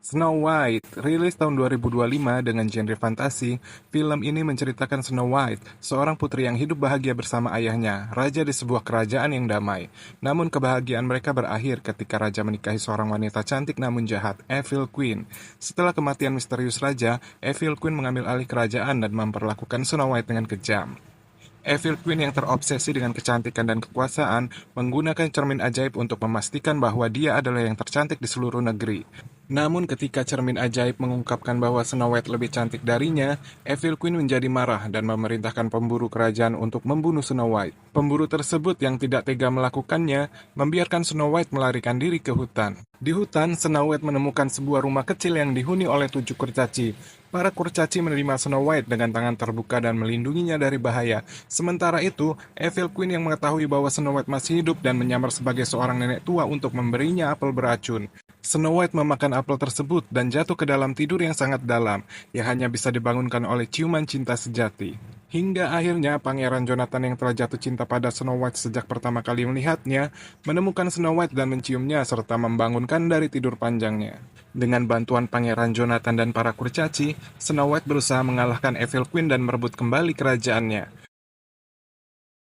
Snow White, rilis tahun 2025 dengan genre fantasi, film ini menceritakan Snow White, seorang putri yang hidup bahagia bersama ayahnya, raja di sebuah kerajaan yang damai. Namun kebahagiaan mereka berakhir ketika raja menikahi seorang wanita cantik namun jahat, Evil Queen. Setelah kematian misterius raja, Evil Queen mengambil alih kerajaan dan memperlakukan Snow White dengan kejam. Evil Queen yang terobsesi dengan kecantikan dan kekuasaan menggunakan cermin ajaib untuk memastikan bahwa dia adalah yang tercantik di seluruh negeri. Namun ketika cermin ajaib mengungkapkan bahwa Snow White lebih cantik darinya, Evil Queen menjadi marah dan memerintahkan pemburu kerajaan untuk membunuh Snow White. Pemburu tersebut yang tidak tega melakukannya, membiarkan Snow White melarikan diri ke hutan. Di hutan, Snow White menemukan sebuah rumah kecil yang dihuni oleh 7 kurcaci. Para kurcaci menerima Snow White dengan tangan terbuka dan melindunginya dari bahaya. Sementara itu, Evil Queen yang mengetahui bahwa Snow White masih hidup dan menyamar sebagai seorang nenek tua untuk memberinya apel beracun. Snow White memakan apel tersebut dan jatuh ke dalam tidur yang sangat dalam, yang hanya bisa dibangunkan oleh ciuman cinta sejati. Hingga akhirnya Pangeran Jonathan yang telah jatuh cinta pada Snow White sejak pertama kali melihatnya, menemukan Snow White dan menciumnya serta membangunkan dari tidur panjangnya. Dengan bantuan Pangeran Jonathan dan para kurcaci, Snow White berusaha mengalahkan Evil Queen dan merebut kembali kerajaannya.